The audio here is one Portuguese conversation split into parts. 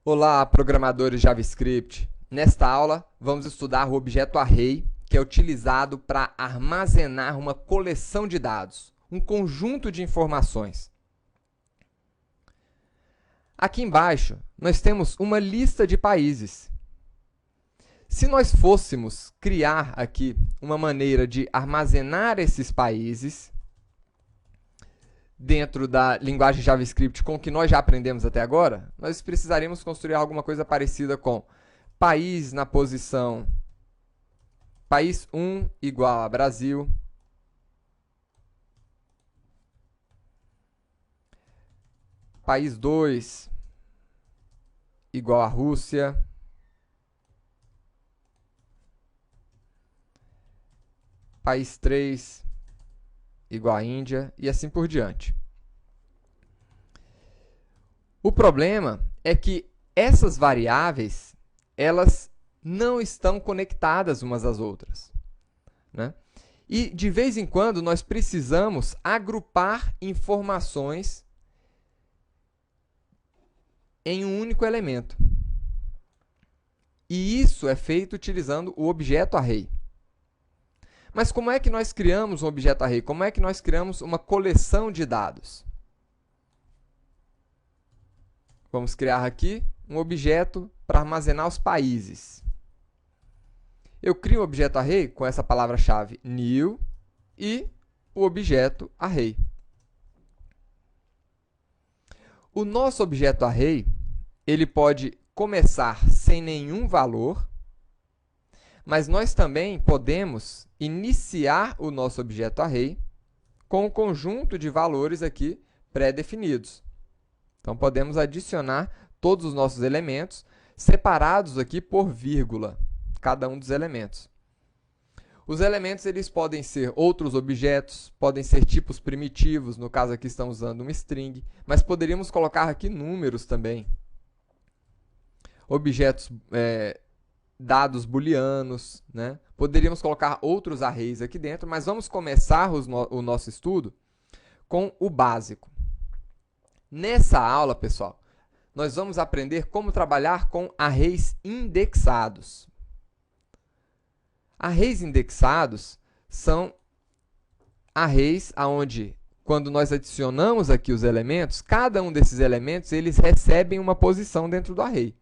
Olá, programadores JavaScript. Nesta aula, vamos estudar o objeto array, que é utilizado para armazenar uma coleção de dados, um conjunto de informações. Aqui embaixo, nós temos uma lista de países. Se nós fôssemos criar aqui uma maneira de armazenar esses países dentro da linguagem JavaScript com que nós já aprendemos até agora, nós precisaríamos construir alguma coisa parecida com país na posição país 1 igual a Brasil, país 2 igual a Rússia, país 3 igual a Índia e assim por diante. O problema é que essas variáveis, elas não estão conectadas umas às outras, né? E, de vez em quando, nós precisamos agrupar informações em um único elemento. E isso é feito utilizando o objeto array. Mas como é que nós criamos um objeto array? Como é que nós criamos uma coleção de dados? Vamos criar aqui um objeto para armazenar os países. Eu crio o objeto array com essa palavra-chave new e o objeto array. O nosso objeto array, ele pode começar sem nenhum valor, mas nós também podemos iniciar o nosso objeto array com um conjunto de valores aqui pré-definidos. Então, podemos adicionar todos os nossos elementos separados aqui por vírgula, cada um dos elementos. Os elementos eles podem ser outros objetos, podem ser tipos primitivos, no caso aqui estamos usando uma string, mas poderíamos colocar aqui números também. Objetos, dados booleanos, né? Poderíamos colocar outros arrays aqui dentro, mas vamos começar o nosso estudo com o básico. Nessa aula, pessoal, nós vamos aprender como trabalhar com arrays indexados. Arrays indexados são arrays onde, quando nós adicionamos aqui os elementos, cada um desses elementos eles recebem uma posição dentro do array.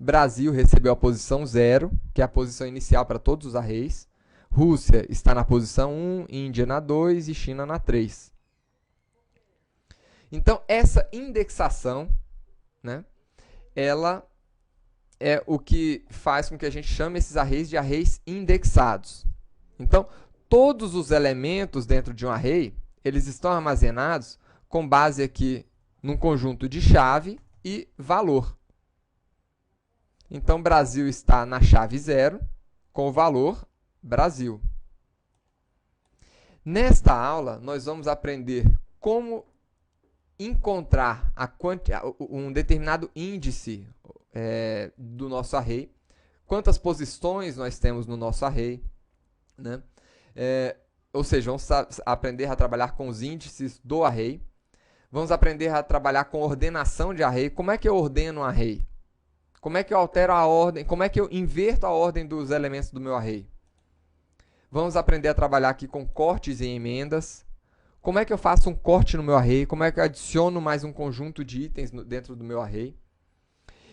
Brasil recebeu a posição 0, que é a posição inicial para todos os arrays. Rússia está na posição 1, Índia na 2 e China na 3. Então, essa indexação, né, ela é o que faz com que a gente chame esses arrays de arrays indexados. Então, todos os elementos dentro de um array, eles estão armazenados com base aqui num conjunto de chave e valor. Então, Brasil está na chave 0, com o valor Brasil. Nesta aula, nós vamos aprender como encontrar um determinado índice do nosso array, quantas posições nós temos no nosso array, né? Ou seja, vamos aprender a trabalhar com os índices do array, vamos aprender a trabalhar com ordenação de array. Como é que eu ordeno um array? Como é que eu altero a ordem? Como é que eu inverto a ordem dos elementos do meu array? Vamos aprender a trabalhar aqui com cortes e emendas. Como é que eu faço um corte no meu array? Como é que eu adiciono mais um conjunto de itens dentro do meu array?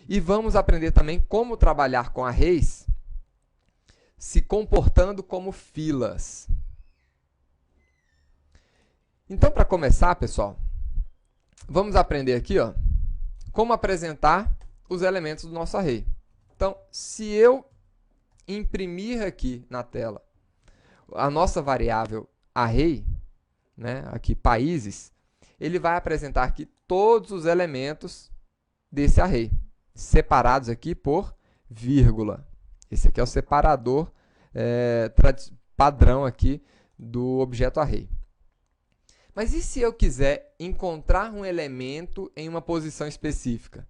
E vamos aprender também como trabalhar com arrays se comportando como filas. Então, para começar, pessoal, vamos aprender aqui, ó, como apresentar os elementos do nosso array. Então, se eu imprimir aqui na tela a nossa variável array, né, aqui países, ele vai apresentar aqui todos os elementos desse array, separados aqui por vírgula. Esse aqui é o separador padrão aqui do objeto array. Mas e se eu quiser encontrar um elemento em uma posição específica?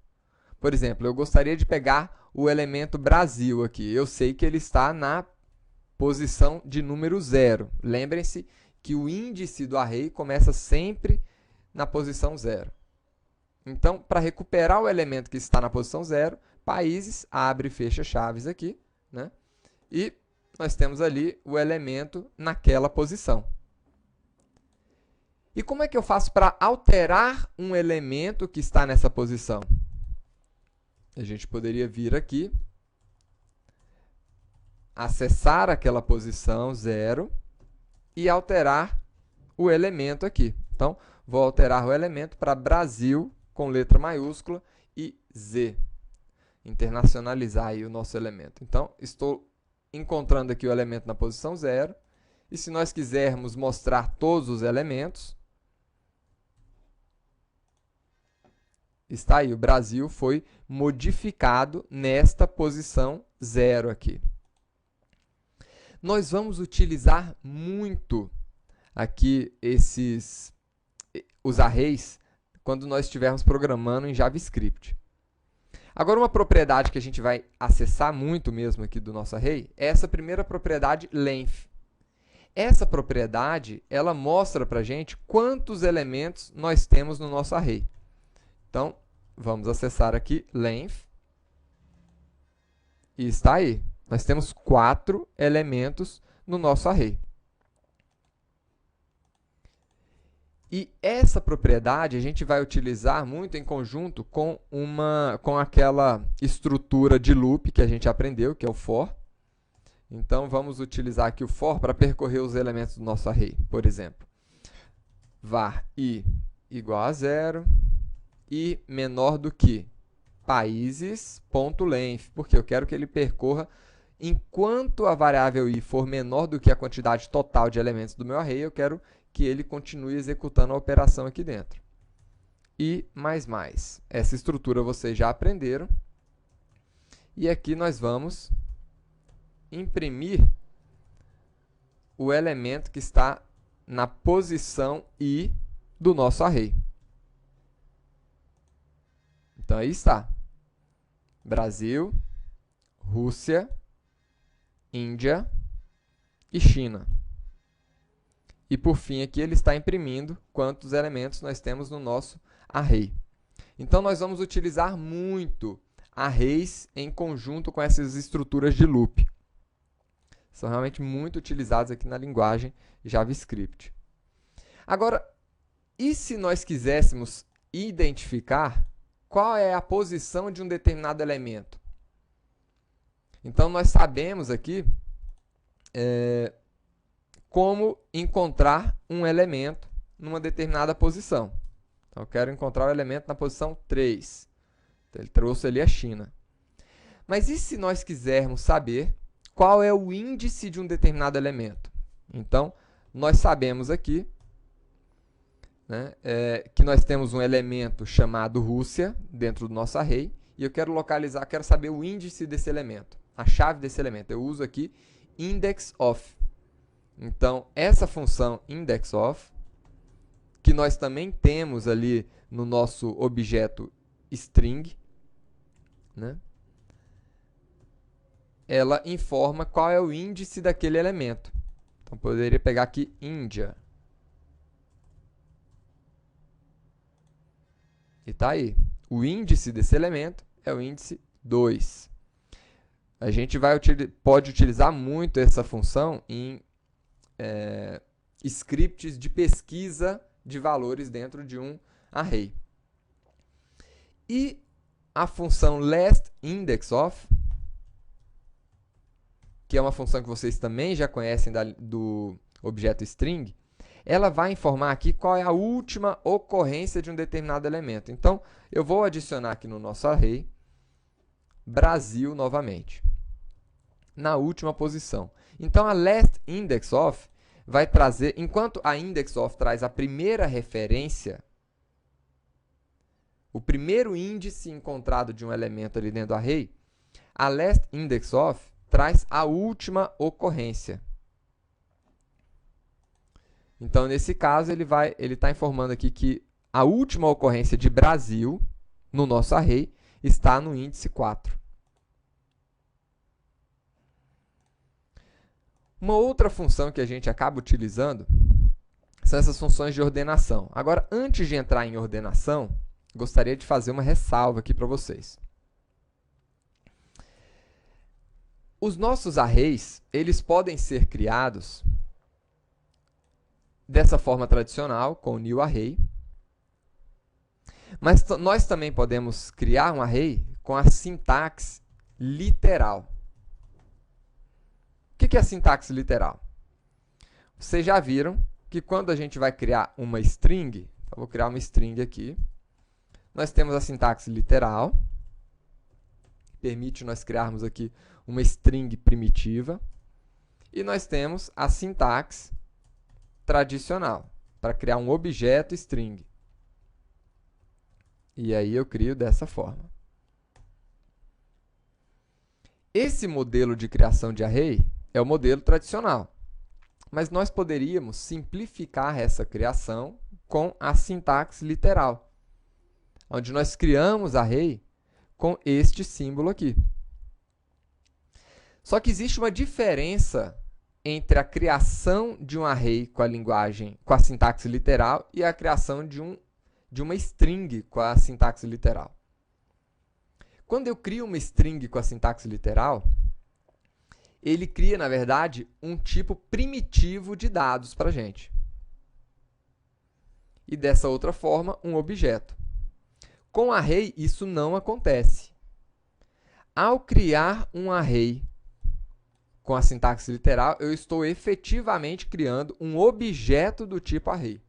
Por exemplo, eu gostaria de pegar o elemento Brasil aqui. Eu sei que ele está na posição de número 0. Lembrem-se que o índice do array começa sempre na posição 0. Então, para recuperar o elemento que está na posição 0, países, abre e fecha chaves aqui, né? E nós temos ali o elemento naquela posição. E como é que eu faço para alterar um elemento que está nessa posição? A gente poderia vir aqui, acessar aquela posição 0 e alterar o elemento aqui. Então, vou alterar o elemento para Brasil com letra maiúscula e Z. Internacionalizar aí o nosso elemento. Então, estou encontrando aqui o elemento na posição 0. E se nós quisermos mostrar todos os elementos, está aí, o Brasil foi modificado nesta posição 0 aqui. Nós vamos utilizar muito aqui os arrays quando nós estivermos programando em JavaScript. Agora, uma propriedade que a gente vai acessar muito mesmo aqui do nosso array é essa primeira propriedade, length. Essa propriedade, ela mostra para a gente quantos elementos nós temos no nosso array. Então, vamos acessar aqui length. E está aí. Nós temos 4 elementos no nosso array. E essa propriedade a gente vai utilizar muito em conjunto com aquela estrutura de loop que a gente aprendeu, que é o for. Então, vamos utilizar aqui o for para percorrer os elementos do nosso array. Por exemplo, var i igual a 0, i menor do que países.length, porque eu quero que ele percorra enquanto a variável i for menor do que a quantidade total de elementos do meu array, eu quero que ele continue executando a operação aqui dentro. E mais. Essa estrutura vocês já aprenderam. E aqui nós vamos imprimir o elemento que está na posição i do nosso array. Então, aí está. Brasil, Rússia, Índia e China. E, por fim, aqui ele está imprimindo quantos elementos nós temos no nosso array. Então, nós vamos utilizar muito arrays em conjunto com essas estruturas de loop. São realmente muito utilizados aqui na linguagem JavaScript. Agora, e se nós quiséssemos identificar qual é a posição de um determinado elemento? Então, nós sabemos aqui como encontrar um elemento numa determinada posição. Então, eu quero encontrar o elemento na posição 3. Então, ele trouxe ali a China. Mas e se nós quisermos saber qual é o índice de um determinado elemento? Então, nós sabemos aqui, né, que nós temos um elemento chamado Rússia dentro do nosso array, e eu quero localizar, quero saber o índice desse elemento, a chave desse elemento. Eu uso aqui index_of. Então, essa função index_of, que nós também temos ali no nosso objeto string, né, ela informa qual é o índice daquele elemento. Então, poderia pegar aqui Índia. E está aí. O índice desse elemento é o índice 2. A gente pode utilizar muito essa função em scripts de pesquisa de valores dentro de um array. E a função lastIndexOf, que é uma função que vocês também já conhecem do objeto string, ela vai informar aqui qual é a última ocorrência de um determinado elemento. Então, eu vou adicionar aqui no nosso array Brasil novamente, na última posição. Então, a lastIndexOf vai trazer, enquanto a indexOf traz a primeira referência, o primeiro índice encontrado de um elemento ali dentro do array, a lastIndexOf traz a última ocorrência. Então, nesse caso, ele está informando aqui que a última ocorrência de Brasil no nosso array está no índice 4. Uma outra função que a gente acaba utilizando são essas funções de ordenação. Agora, antes de entrar em ordenação, gostaria de fazer uma ressalva aqui para vocês. Os nossos arrays, eles podem ser criados dessa forma tradicional, com o new array, mas nós também podemos criar um array com a sintaxe literal. O que é a sintaxe literal? Vocês já viram que quando a gente vai criar uma string, então vou criar uma string aqui, nós temos a sintaxe literal, que permite nós criarmos aqui uma string primitiva, e nós temos a sintaxe tradicional, para criar um objeto string. E aí eu crio dessa forma. Esse modelo de criação de array é o modelo tradicional, mas nós poderíamos simplificar essa criação com a sintaxe literal, onde nós criamos array com este símbolo aqui. Só que existe uma diferença entre a criação de um array com a linguagem, com a sintaxe literal, e a criação de uma string com a sintaxe literal. Quando eu crio uma string com a sintaxe literal, ele cria, na verdade, um tipo primitivo de dados para a gente. E dessa outra forma, um objeto. Com array, isso não acontece. Ao criar um array com a sintaxe literal, eu estou efetivamente criando um objeto do tipo array.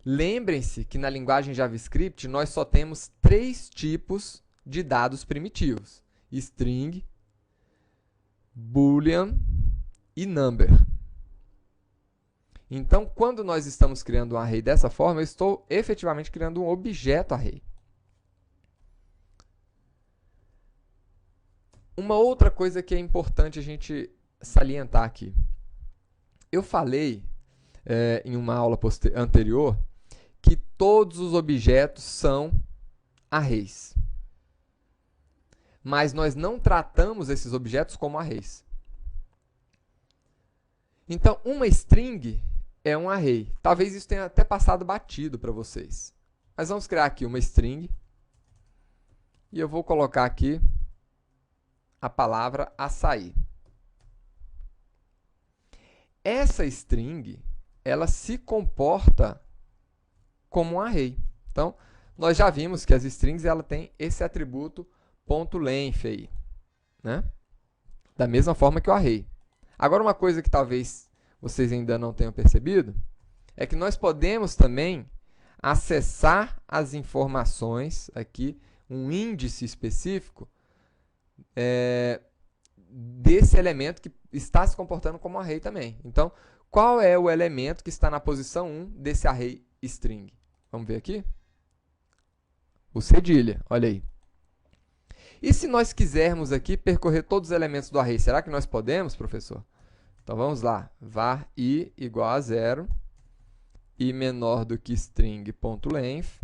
Lembrem-se que na linguagem JavaScript nós só temos 3 tipos de dados primitivos: string, boolean e number. Então, quando nós estamos criando um array dessa forma, eu estou efetivamente criando um objeto array. Uma outra coisa que é importante a gente salientar aqui. Eu falei em uma aula anterior que todos os objetos são arrays. Mas nós não tratamos esses objetos como arrays. Então, uma string é um array. Talvez isso tenha até passado batido para vocês. Mas vamos criar aqui uma string. E eu vou colocar aqui a palavra açaí. Essa string, ela se comporta como um array. Então, nós já vimos que as strings ela tem esse atributo .length aí, né? Da mesma forma que o array. Agora, uma coisa que talvez vocês ainda não tenham percebido é que nós podemos também acessar as informações aqui, um índice específico desse elemento que está se comportando como array também. Então, qual é o elemento que está na posição 1 desse array string? Vamos ver aqui? O cedilha, olha aí. E se nós quisermos aqui percorrer todos os elementos do array, será que nós podemos, professor? Então, vamos lá. Var i igual a 0, i menor do que string.length,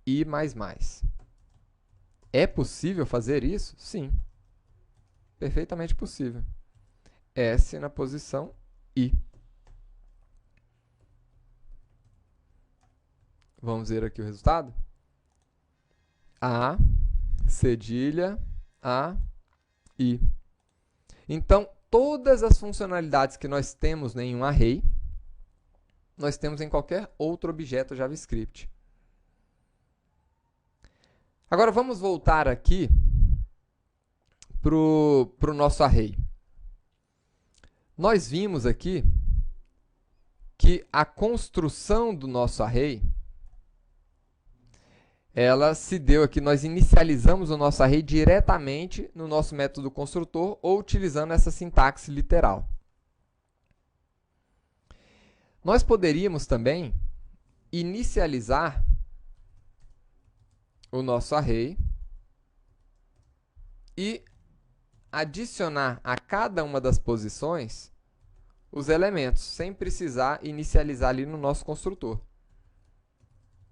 i mais mais. É possível fazer isso? Sim. Perfeitamente possível. S na posição i. Vamos ver aqui o resultado? A, cedilha, a, i. Então, todas as funcionalidades que nós temos em um array, nós temos em qualquer outro objeto JavaScript. Agora, vamos voltar aqui para o nosso array. Nós vimos aqui que a construção do nosso array, ela se deu aqui, nós inicializamos o nosso array diretamente no nosso método construtor ou utilizando essa sintaxe literal. Nós poderíamos também inicializar o nosso array e adicionar a cada uma das posições os elementos, sem precisar inicializar ali no nosso construtor.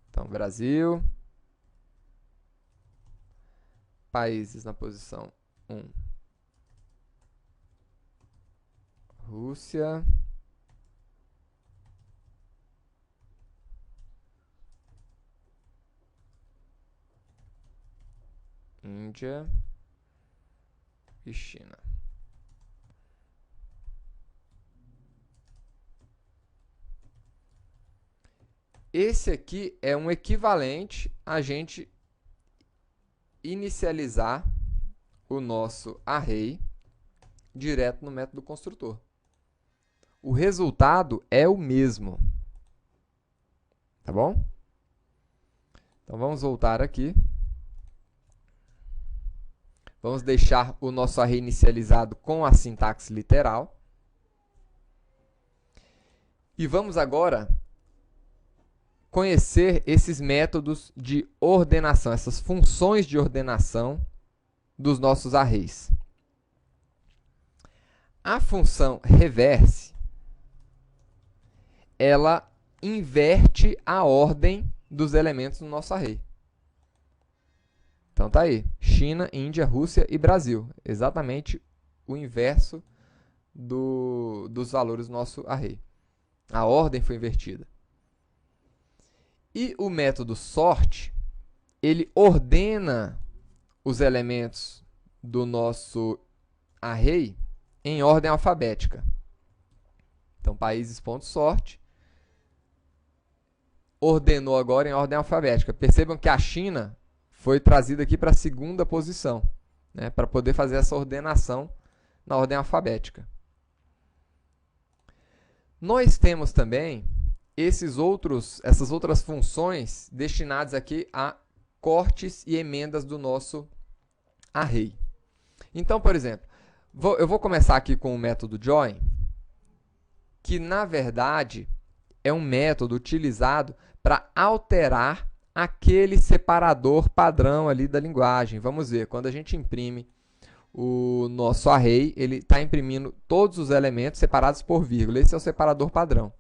Então, Brasil, países na posição 1, Rússia, Índia e China. Esse aqui é um equivalente a gente inicializar o nosso array direto no método construtor. O resultado é o mesmo. Tá bom? Então vamos voltar aqui. Vamos deixar o nosso array inicializado com a sintaxe literal. E vamos agora conhecer esses métodos de ordenação, essas funções de ordenação dos nossos arrays. A função reverse, ela inverte a ordem dos elementos no nosso array. Então tá aí, China, Índia, Rússia e Brasil. Exatamente o inverso dos valores do nosso array. A ordem foi invertida. E o método sort, ele ordena os elementos do nosso array em ordem alfabética. Então, países.sort ordenou agora em ordem alfabética. Percebam que a China foi trazida aqui para a segunda posição, né, para poder fazer essa ordenação na ordem alfabética. Nós temos também essas outras funções destinadas aqui a cortes e emendas do nosso array. Então, por exemplo, eu vou começar aqui com o método join, que na verdade é um método utilizado para alterar aquele separador padrão ali da linguagem. Vamos ver, quando a gente imprime o nosso array, ele está imprimindo todos os elementos separados por vírgula. Esse é o separador padrão.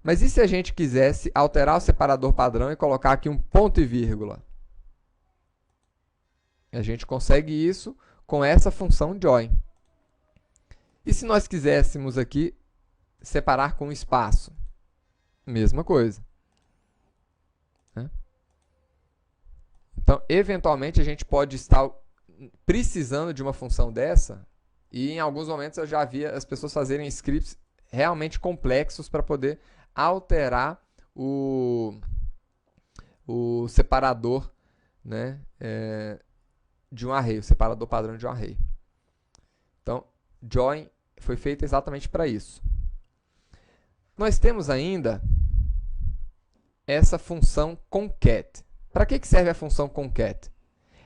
Mas e se a gente quisesse alterar o separador padrão e colocar aqui um ponto e vírgula? A gente consegue isso com essa função join. E se nós quiséssemos aqui separar com espaço? Mesma coisa. Então, eventualmente, a gente pode estar precisando de uma função dessa, e em alguns momentos eu já vi as pessoas fazerem scripts realmente complexos para poder alterar o separador, né, de um array, o separador padrão de um array. Então, join foi feito exatamente para isso. Nós temos ainda essa função concat. Para que serve a função concat?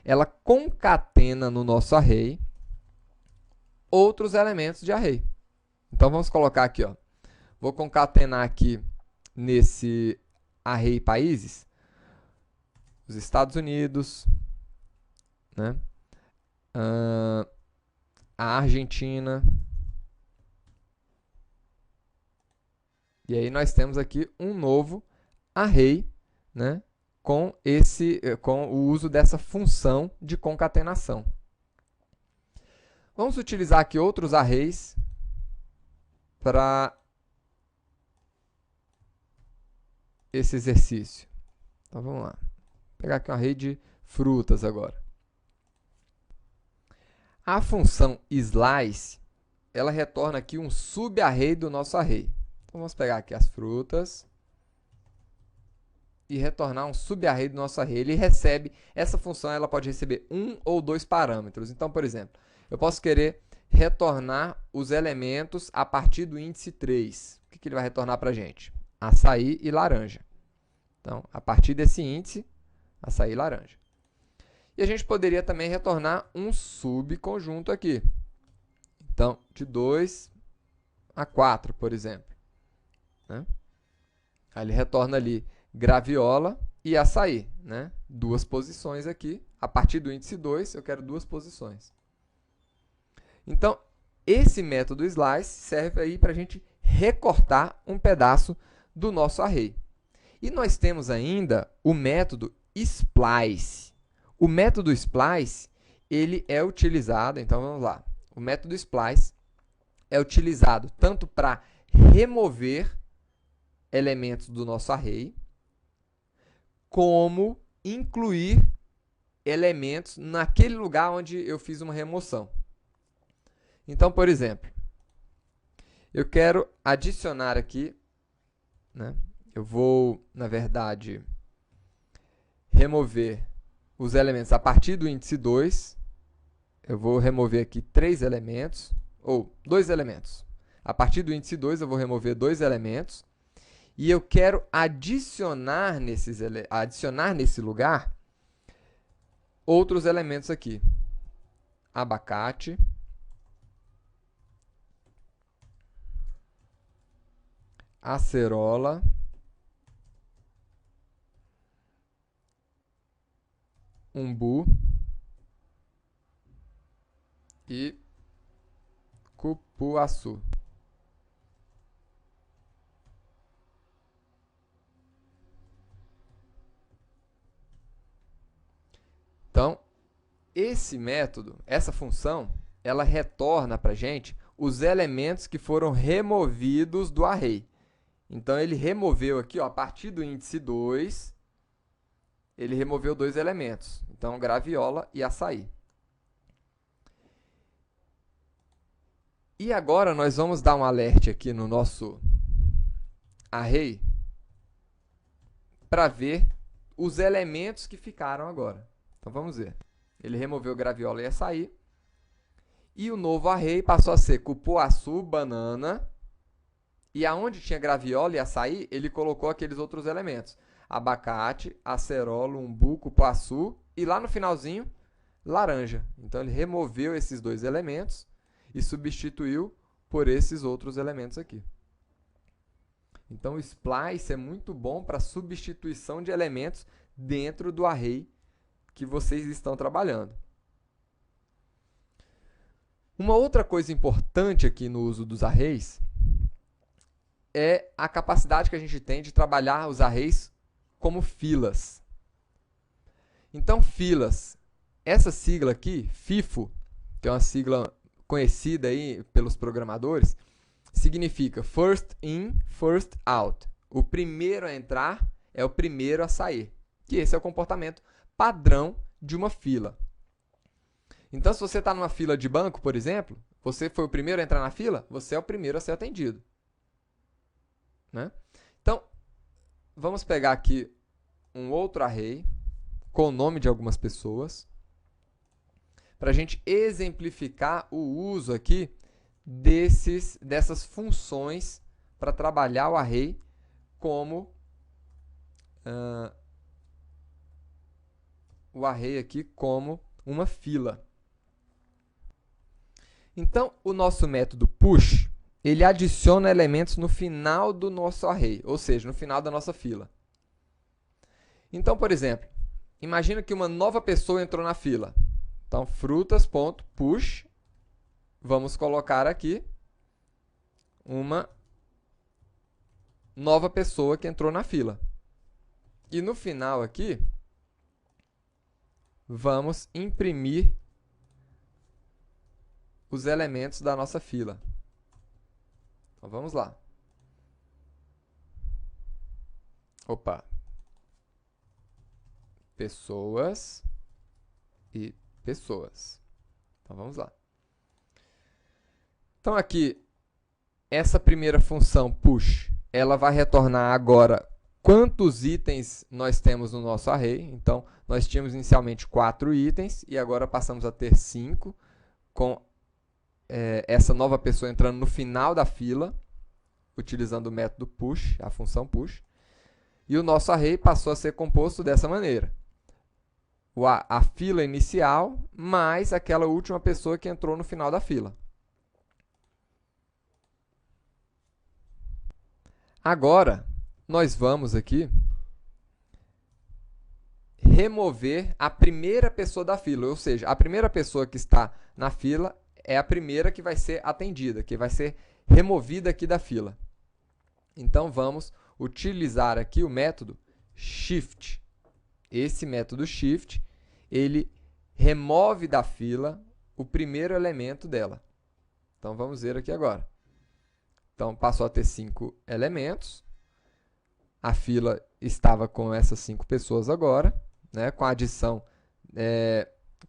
Ela concatena no nosso array outros elementos de array. Então, vamos colocar aqui, ó. Vou concatenar aqui nesse array países os Estados Unidos, né? A Argentina. E aí nós temos aqui um novo array, né, com o uso dessa função de concatenação. Vamos utilizar aqui outros arrays para esse exercício. Então vamos lá. Vou pegar aqui um array de frutas agora. A função slice, ela retorna aqui um subarray do nosso array. Então vamos pegar aqui as frutas e retornar um subarray do nosso array. Ele recebe, essa função ela pode receber um ou dois parâmetros. Então, por exemplo, eu posso querer retornar os elementos a partir do índice 3. O que ele vai retornar para a gente? Açaí e laranja. Então, a partir desse índice, açaí e laranja. E a gente poderia também retornar um subconjunto aqui. Então, de 2 a 4, por exemplo. Né? Aí ele retorna ali graviola e açaí, né? Duas posições aqui. A partir do índice 2, eu quero duas posições. Então, esse método slice serve aí para a gente recortar um pedaço do nosso array. E nós temos ainda o método splice. O método splice, ele é utilizado, então vamos lá. O método splice é utilizado tanto para remover elementos do nosso array, como incluir elementos naquele lugar onde eu fiz uma remoção. Então, por exemplo, eu quero adicionar aqui, né? Eu vou, na verdade, remover os elementos a partir do índice 2. Eu vou remover aqui 3 elementos, ou 2 elementos. A partir do índice 2, eu vou remover 2 elementos. E eu quero adicionar nesse lugar outros elementos aqui. Abacate. Acerola. Umbu. E cupuaçu. Então, esse método, essa função, ela retorna para a gente os elementos que foram removidos do array. Então, ele removeu aqui, ó, a partir do índice 2, ele removeu 2 elementos. Então, graviola e açaí. E agora, nós vamos dar um alert aqui no nosso array para ver os elementos que ficaram agora. Então, vamos ver. Ele removeu graviola e açaí. E o novo array passou a ser cupuaçu, banana. E aonde tinha graviola e açaí, ele colocou aqueles outros elementos. Abacate, acerola, umbu, cupuaçu. E lá no finalzinho, laranja. Então, ele removeu esses 2 elementos e substituiu por esses outros elementos aqui. Então, o splice é muito bom para substituição de elementos dentro do array que vocês estão trabalhando. Uma outra coisa importante aqui no uso dos arrays é a capacidade que a gente tem de trabalhar os arrays como filas. Então, filas, essa sigla aqui, FIFO, que é uma sigla conhecida aí pelos programadores, significa First In, First Out. O primeiro a entrar é o primeiro a sair. Que esse é o comportamento padrão de uma fila. Então, se você está numa fila de banco, por exemplo, você foi o primeiro a entrar na fila, você é o primeiro a ser atendido. Né? Então, vamos pegar aqui um outro array com o nome de algumas pessoas para a gente exemplificar o uso aqui dessas funções para trabalhar o array como o array aqui como uma fila. Então, o nosso método push, ele adiciona elementos no final do nosso array, ou seja, no final da nossa fila. Então, por exemplo, imagina que uma nova pessoa entrou na fila. Então, frutas.push, vamos colocar aqui uma nova pessoa que entrou na fila. E no final aqui, vamos imprimir os elementos da nossa fila. Então, vamos lá. Opa. Pessoas e pessoas. Então, vamos lá. Então, aqui, essa primeira função push, ela vai retornar agora quantos itens nós temos no nosso array. Então, nós tínhamos inicialmente 4 itens e agora passamos a ter 5, com essa nova pessoa entrando no final da fila, utilizando o método push, a função push. E o nosso array passou a ser composto dessa maneira. A fila inicial mais aquela última pessoa que entrou no final da fila. Agora, nós vamos aqui remover a primeira pessoa da fila, ou seja, a primeira pessoa que está na fila é a primeira que vai ser atendida, que vai ser removida aqui da fila. Então, vamos utilizar aqui o método shift. Esse método shift, ele remove da fila o primeiro elemento dela. Então, vamos ver aqui agora. Então, passou a ter 5 elementos. A fila estava com essas 5 pessoas agora, né? Com a adição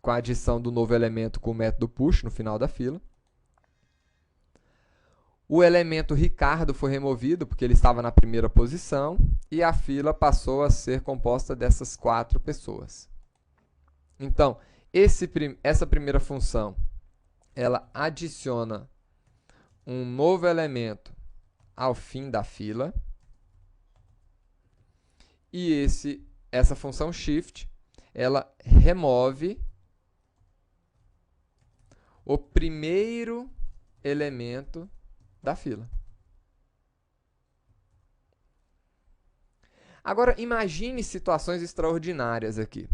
com a adição do novo elemento com o método push no final da fila. O elemento Ricardo foi removido porque ele estava na primeira posição e a fila passou a ser composta dessas 4 pessoas. Então, essa primeira função, ela adiciona um novo elemento ao fim da fila e essa função shift, ela remove o primeiro elemento da fila. Agora, imagine situações extraordinárias aqui,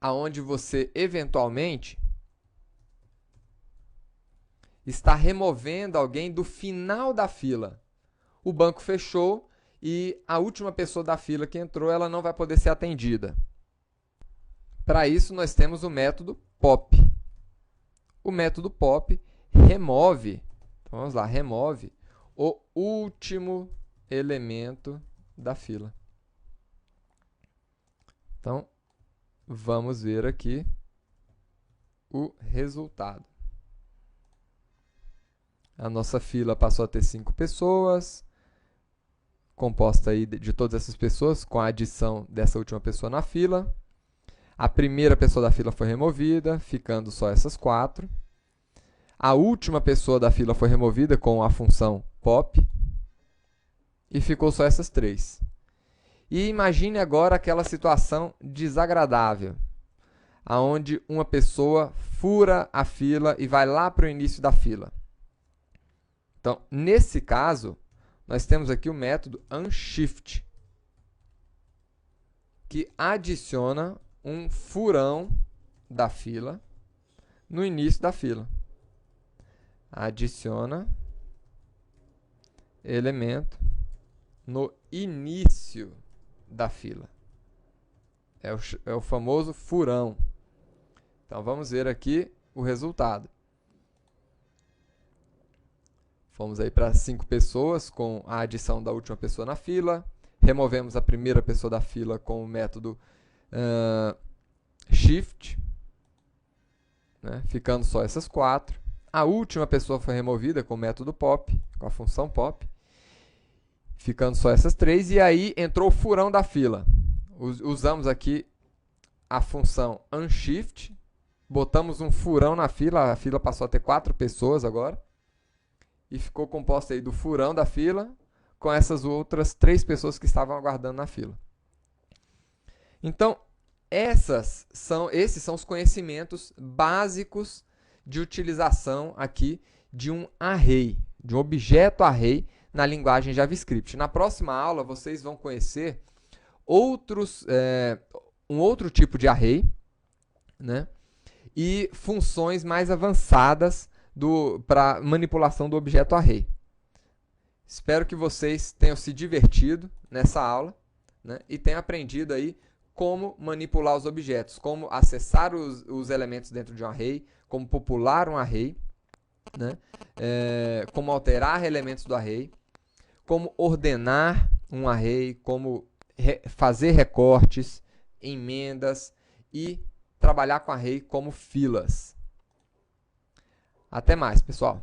aonde você, eventualmente, está removendo alguém do final da fila. O banco fechou e a última pessoa da fila que entrou, ela não vai poder ser atendida. Para isso, nós temos o método POP. O método POP remove, então vamos lá, remove o último elemento da fila. Então, vamos ver aqui o resultado. A nossa fila passou a ter 5 pessoas, composta aí de todas essas pessoas, com a adição dessa última pessoa na fila. A primeira pessoa da fila foi removida, ficando só essas 4. A última pessoa da fila foi removida com a função POP e ficou só essas 3. E imagine agora aquela situação desagradável, aonde uma pessoa fura a fila e vai lá para o início da fila. Então, nesse caso, nós temos aqui o método unshift, que adiciona um furão da fila no início da fila. Adiciona elemento no início da fila. É o famoso furão. Então, vamos ver aqui o resultado. Fomos aí para 5 pessoas com a adição da última pessoa na fila. Removemos a primeira pessoa da fila com o método shift, né, ficando só essas 4. A última pessoa foi removida com o método POP, com a função POP, ficando só essas 3. E aí entrou o furão da fila. Usamos aqui a função unshift, botamos um furão na fila, a fila passou a ter 4 pessoas agora. E ficou composta aí do furão da fila com essas outras 3 pessoas que estavam aguardando na fila. Então, esses são os conhecimentos básicos de utilização aqui de um array, de um objeto array na linguagem JavaScript. Na próxima aula, vocês vão conhecer um outro tipo de array, né, e funções mais avançadas para manipulação do objeto array. Espero que vocês tenham se divertido nessa aula, né, e tenham aprendido aí como manipular os objetos, como acessar os elementos dentro de um array, como popular um array, né, como alterar elementos do array, como ordenar um array, como fazer recortes, emendas e trabalhar com array como filas. Até mais, pessoal!